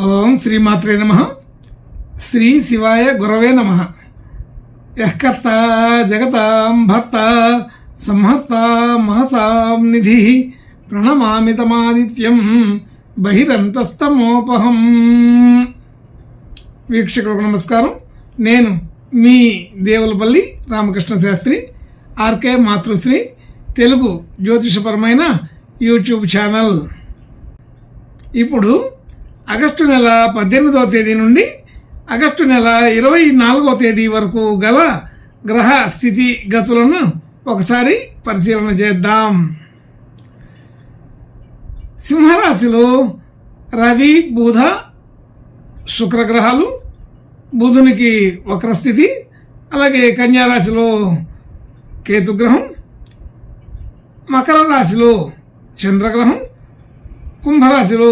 ఓం శ్రీమాత్రే నమః. శ్రీ శివాయ గురవే నమః. యఃకర్త జగతాం భర్త సంహర్త మహసాం నిధి ప్రణమామి తమాదిత్యం బహిరంతస్తమోపహం. వీక్షకులకు నమస్కారం. నేను మీ దేవులపల్లి రామకృష్ణ శాస్త్రి, ఆర్కే మాతృశ్రీ తెలుగు జ్యోతిషపరమైన యూట్యూబ్ ఛానల్. ఇప్పుడు ఆగస్టు నెల 18వ తేదీ నుండి ఆగస్టు నెల 24వ తేదీ వరకు గల గ్రహ స్థితి గతులను ఒకసారి పరిశీలన చేద్దాం. సింహరాశిలో రవి, బుధ, శుక్రగ్రహాలు, బుధునికి వక్రస్థితి. అలాగే కన్యారాశిలో కేతుగ్రహం, మకర రాశిలో చంద్రగ్రహం, కుంభరాశిలో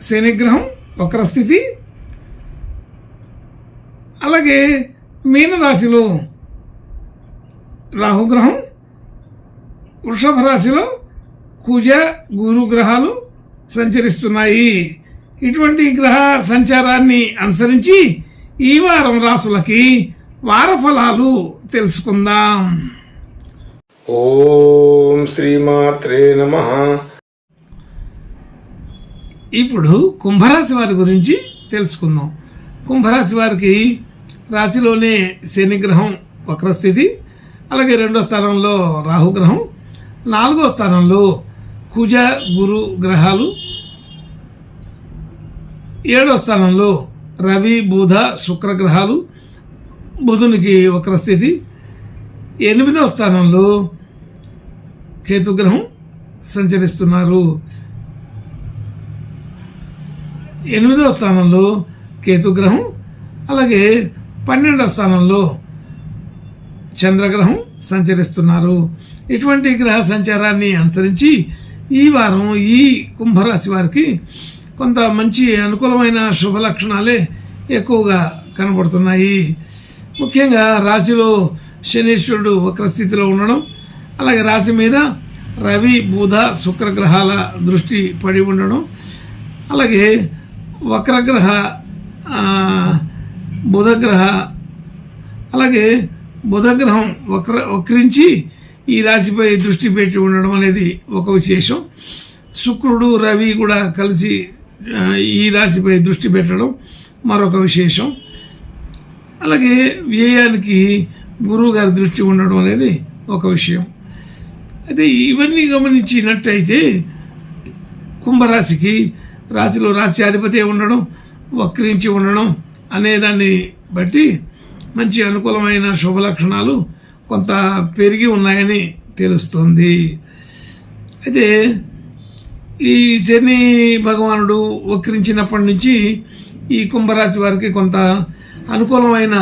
శనిగ్రహం వక్రస్థితి. అలాగే మీనరాశిలో రాహుగ్రహం, వృషభ రాశిలో కుజ, గురు గ్రహాలు సంచరిస్తున్నాయి. ఇటువంటి గ్రహ సంచారాన్ని అనుసరించి ఈ వారం రాశులకి వార ఫలాలు తెలుసుకుందాం. ఓం శ్రీమాత్రే నమః. ఇప్పుడు కుంభరాశి వారి గురించి తెలుసుకుందాం. కుంభరాశి వారికి రాశిలోనే శనిగ్రహం వక్రస్థితి, అలాగే 2వ స్థానంలో రాహుగ్రహం, 4వ స్థానంలో కుజ, గురు గ్రహాలు, 7వ స్థానంలో రవి, బుధ, శుక్రగ్రహాలు, బుధునికి వక్రస్థితి, 8వ స్థానంలో కేతుగ్రహం సంచరిస్తున్నారు. 8వ స్థానంలో కేతుగ్రహం, అలాగే 12వ స్థానంలో చంద్రగ్రహం సంచరిస్తున్నారు. ఇటువంటి గ్రహ సంచారాన్ని అనుసరించి ఈ వారం ఈ కుంభరాశి వారికి కొంత మంచి అనుకూలమైన శుభ లక్షణాలే ఎక్కువగా కనబడుతున్నాయి. ముఖ్యంగా రాశిలో శనీశ్వరుడు వక్రస్థితిలో ఉండడం, అలాగే రాశి మీద రవి, బుధ, శుక్రగ్రహాల దృష్టి పడి ఉండడం, అలాగే వక్రగ్రహ బుధగ్రహ, అలాగే బుధగ్రహం వక్రించి ఈ రాశిపై దృష్టి పెట్టి ఉండడం అనేది ఒక విశేషం. శుక్రుడు, రవి కూడా కలిసి ఈ రాశిపై దృష్టి పెట్టడం మరొక విశేషం. అలాగే వ్యయానికి గురువు గారి దృష్టి ఉండడం అనేది ఒక విషయం. అయితే ఇవన్నీ గమనించినట్టయితే కుంభరాశికి రాశిలో రాశ్యాధిపతి ఉండడం, వక్రించి ఉండడం అనేదాన్ని బట్టి మంచి అనుకూలమైన శుభ లక్షణాలు కొంత పెరిగి ఉన్నాయని తెలుస్తుంది. అయితే ఈ శని భగవానుడు వక్రించినప్పటి నుంచి ఈ కుంభరాశి వారికి కొంత అనుకూలమైన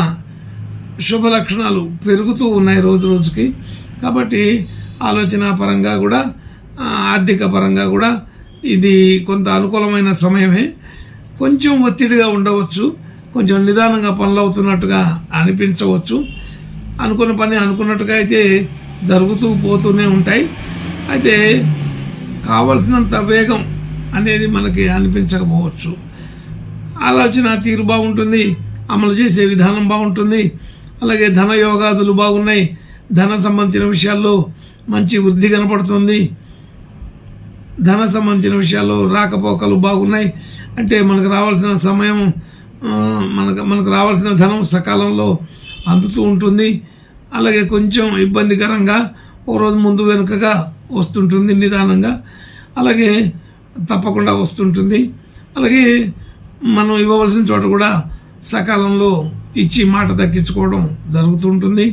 శుభ లక్షణాలు పెరుగుతూ ఉన్నాయి రోజు రోజుకి. కాబట్టి ఆలోచన పరంగా కూడా, ఆర్థిక పరంగా కూడా ఇది కొంత అనుకూలమైన సమయమే. కొంచెం ఒత్తిడిగా ఉండవచ్చు, కొంచెం నిదానంగా పనులు అవుతున్నట్టుగా అనిపించవచ్చు. అనుకున్న పని అనుకున్నట్టుగా అయితే జరుగుతూ పోతూనే ఉంటాయి. అయితే కావలసినంత వేగం అనేది మనకి అనిపించకపోవచ్చు. ఆలోచన తీరు బాగుంటుంది, అమలు చేసే విధానం బాగుంటుంది. అలాగే ధన యోగాదులు బాగున్నాయి. ధన సంబంధించిన విషయాల్లో మంచి వృద్ధి కనపడుతుంది. ధన సంబంధించిన విషయాల్లో రాకపోకలు బాగున్నాయి. అంటే మనకు రావాల్సిన సమయం, మనకు రావాల్సిన ధనం సకాలంలో అందుతూ ఉంటుంది. అలాగే కొంచెం ఇబ్బందికరంగా ఒక రోజు ముందు వెనుకగా వస్తుంటుంది, నిదానంగా, అలాగే తప్పకుండా వస్తుంటుంది. అలాగే మనం ఇవ్వవలసిన చోట కూడా సకాలంలో ఇచ్చి మాట దక్కించుకోవడం జరుగుతుంటుంది.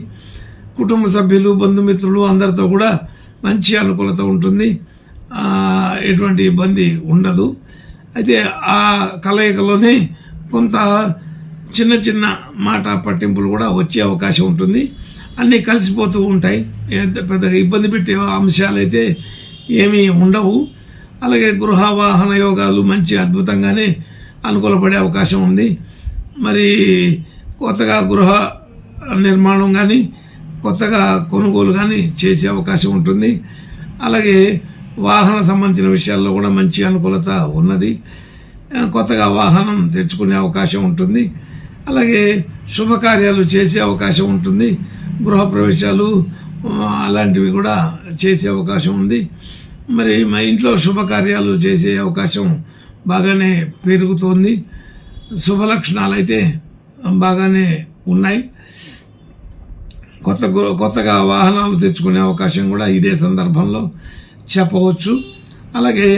కుటుంబ సభ్యులు, బంధుమిత్రులు అందరితో కూడా మంచి అనుకూలత ఉంటుంది. ఎటువంటి ఇబ్బంది ఉండదు. అయితే ఆ కలయికలోనే కొంత చిన్న చిన్న మాట పట్టింపులు కూడా వచ్చే అవకాశం ఉంటుంది. అన్నీ కలిసిపోతూ ఉంటాయి. పెద్దగా ఇబ్బంది పెట్టే అంశాలు అయితే ఏమీ ఉండవు. అలాగే గృహ వాహన యోగాలు మంచి అద్భుతంగానే అనుకూలపడే అవకాశం ఉంది. మరి కొత్తగా గృహ నిర్మాణం కానీ, కొత్తగా కొనుగోలు కానీ చేసే అవకాశం ఉంటుంది. అలాగే వాహన సంబంధించిన విషయాల్లో కూడా మంచి అనుకూలత ఉన్నది. కొత్తగా వాహనం తెచ్చుకునే అవకాశం ఉంటుంది. అలాగే శుభకార్యాలు చేసే అవకాశం ఉంటుంది. గృహప్రవేశాలు అలాంటివి కూడా చేసే అవకాశం ఉంది. మరి మా ఇంట్లో శుభకార్యాలు చేసే అవకాశం బాగానే పెరుగుతోంది. శుభలక్షణాలు అయితే బాగానే ఉన్నాయి. కొత్తగా వాహనాలు తెచ్చుకునే అవకాశం కూడా ఇదే సందర్భంలో చెప్పవచ్చు. అలాగే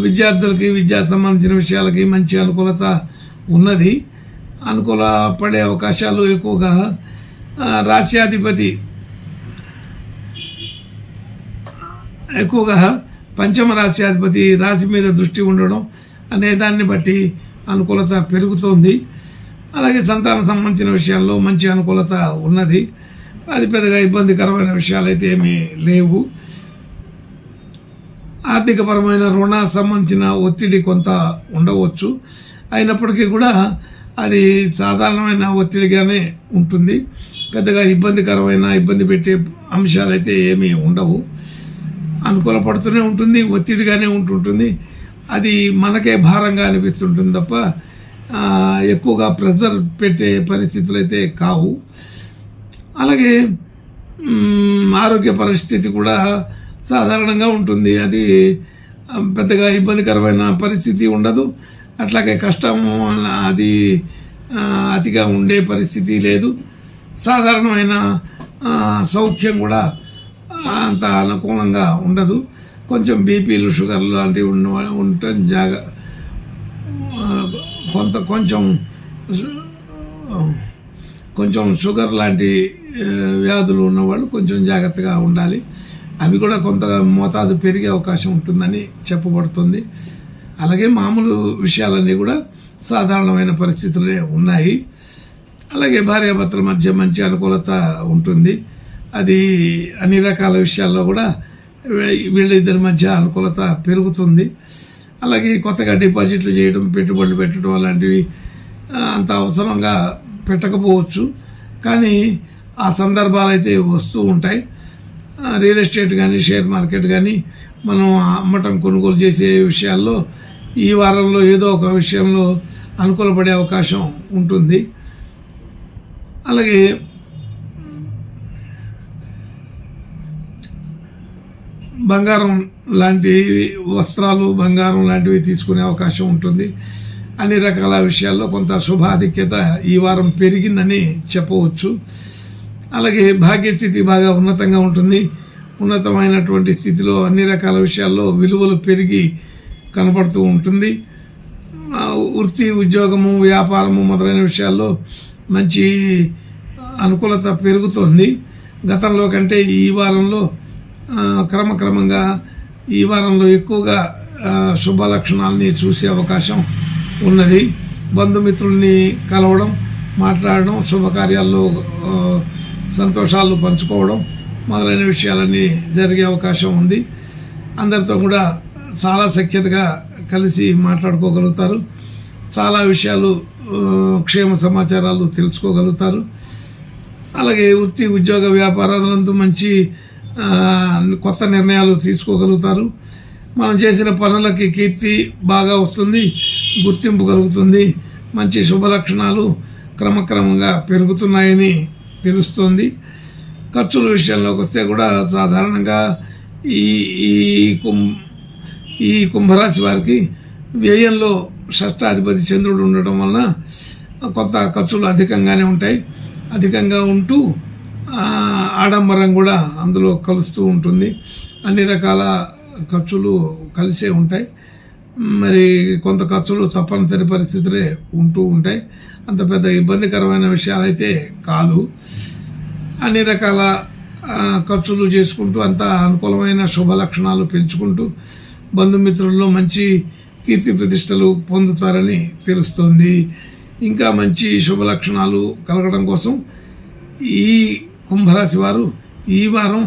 విద్యార్థులకి విద్యా సంబంధించిన విషయాలకి మంచి అనుకూలత ఉన్నది. అనుకూల పడే అవకాశాలు ఎక్కువగా రాశ్యాధిపతి ఎక్కువగా పంచమ రాశ్యాధిపతి రాశి మీద దృష్టి ఉండడం అనే దాన్ని బట్టి అనుకూలత పెరుగుతోంది. అలాగే సంతానం సంబంధించిన విషయాల్లో మంచి అనుకూలత ఉన్నది. అది పెద్దగా ఇబ్బందికరమైన విషయాలు అయితే ఏమీ లేవు. ఆర్థికపరమైన రుణ సంబంధించిన ఒత్తిడి కొంత ఉండవచ్చు. అయినప్పటికీ కూడా అది సాధారణమైన ఒత్తిడిగానే ఉంటుంది. పెద్దగా ఇబ్బంది పెట్టే అంశాలు అయితే ఏమీ ఉండవు. అనుకూల పడుతూనే ఉంటుంది, ఒత్తిడిగానే ఉంటుంటుంది. అది మనకే భారంగా అనిపిస్తుంటుంది తప్ప ఎక్కువగా ప్రెజర్ పెట్టే పరిస్థితులు అయితే కావు. అలాగే ఆరోగ్య పరిస్థితి కూడా సాధారణంగా ఉంటుంది. అది పెద్దగా ఇబ్బందికరమైన పరిస్థితి ఉండదు. అట్లాగే కష్టము అది అతిగా ఉండే పరిస్థితి లేదు. సాధారణమైన సౌఖ్యం కూడా అంత అనుకూలంగా ఉండదు. కొంచెం బీపీలు షుగర్లు లాంటివి ఉండటం కొంచెం షుగర్ లాంటి వ్యాధులు ఉన్నవాళ్ళు కొంచెం జాగ్రత్తగా ఉండాలి. అవి కూడా కొంత మోతాదు పెరిగే అవకాశం ఉంటుందని చెప్పబడుతుంది. అలాగే మామూలు విషయాలన్నీ కూడా సాధారణమైన పరిస్థితులే ఉన్నాయి. అలాగే భార్యాభర్తల మధ్య మంచి అనుకూలత ఉంటుంది. అది అన్ని రకాల విషయాల్లో కూడా వీళ్ళిద్దరి మధ్య అనుకూలత పెరుగుతుంది. అలాగే కొత్తగా డిపాజిట్లు చేయడం, పెట్టుబడులు పెట్టడం అలాంటివి అంత అవసరంగా పెట్టకపోవచ్చు. కానీ ఆ సందర్భాలు అయితే వస్తూ ఉంటాయి. రియల్ ఎస్టేట్ కానీ షేర్ మార్కెట్ కానీ మనం అమ్మటం కొనుగోలు చేసే విషయాల్లో ఈ వారంలో ఏదో ఒక విషయంలో అనుకూలపడే అవకాశం ఉంటుంది. అలాగే బంగారం లాంటి వస్త్రాలు, బంగారం లాంటివి తీసుకునే అవకాశం ఉంటుంది. అన్ని రకాల విషయాల్లో కొంత శుభాధిక్యత ఈ వారం పెరిగిందని చెప్పవచ్చు. అలాగే భాగ్యస్థితి బాగా ఉన్నతంగా ఉంటుంది. ఉన్నతమైనటువంటి స్థితిలో అన్ని రకాల విషయాల్లో విలువలు పెరిగి కనపడుతూ ఉంటుంది. వృత్తి, ఉద్యోగము, వ్యాపారము మొదలైన విషయాల్లో మంచి అనుకూలత పెరుగుతోంది. గతంలో కంటే ఈ వారంలో క్రమక్రమంగా ఈ వారంలో ఎక్కువగా శుభ లక్షణాలని చూసే అవకాశం ఉన్నది. బంధుమిత్రుల్ని కలవడం, మాట్లాడడం, శుభకార్యాల్లో సంతోషాలు పంచుకోవడం మొదలైన విషయాలన్నీ జరిగే అవకాశం ఉంది. అందరితో కూడా చాలా సఖ్యతగా కలిసి మాట్లాడుకోగలుగుతారు. చాలా విషయాలు క్షేమ సమాచారాలు తెలుసుకోగలుగుతారు. అలాగే వృత్తి, ఉద్యోగ, వ్యాపారాలందు మంచి కొత్త నిర్ణయాలు తీసుకోగలుగుతారు. మనం చేసిన పనులకి కీర్తి బాగా వస్తుంది, గుర్తింపు కలుగుతుంది. మంచి శుభ లక్షణాలు క్రమక్రమంగా పెరుగుతున్నాయని తెలుస్తుంది. ఖర్చుల విషయంలోకి వస్తే కూడా సాధారణంగా ఈ కుంభరాశి వారికి వ్యయంలో షష్టాధిపతి చంద్రుడు ఉండటం వలన కొంత ఖర్చులు అధికంగానే ఉంటాయి. అధికంగా ఉంటూ ఆడంబరం కూడా అందులో కలుస్తూ ఉంటుంది. అన్ని రకాల ఖర్చులు కలిసే ఉంటాయి. మరి కొంత ఖర్చులు తప్పనిసరి పరిస్థితులే ఉంటూ ఉంటాయి. అంత పెద్ద ఇబ్బందికరమైన విషయాలైతే కాదు. అన్ని రకాల ఖర్చులు చేసుకుంటూ అంత అనుకూలమైన శుభ లక్షణాలు పెంచుకుంటూ బంధుమిత్రుల్లో మంచి కీర్తి ప్రతిష్టలు పొందుతారని తెలుస్తోంది. ఇంకా మంచి శుభ లక్షణాలు కలగడం కోసం ఈ కుంభరాశి వారు ఈ వారం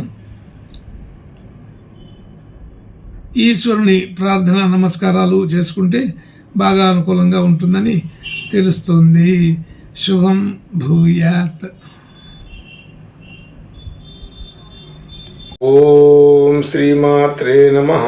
ఈశ్వరుని ప్రార్థన, నమస్కారాలు చేసుకుంటే బాగా అనుకూలంగా ఉంటుందని తెలుస్తుంది. శుభం భూయాత్. ఓం శ్రీమాత్రే నమః.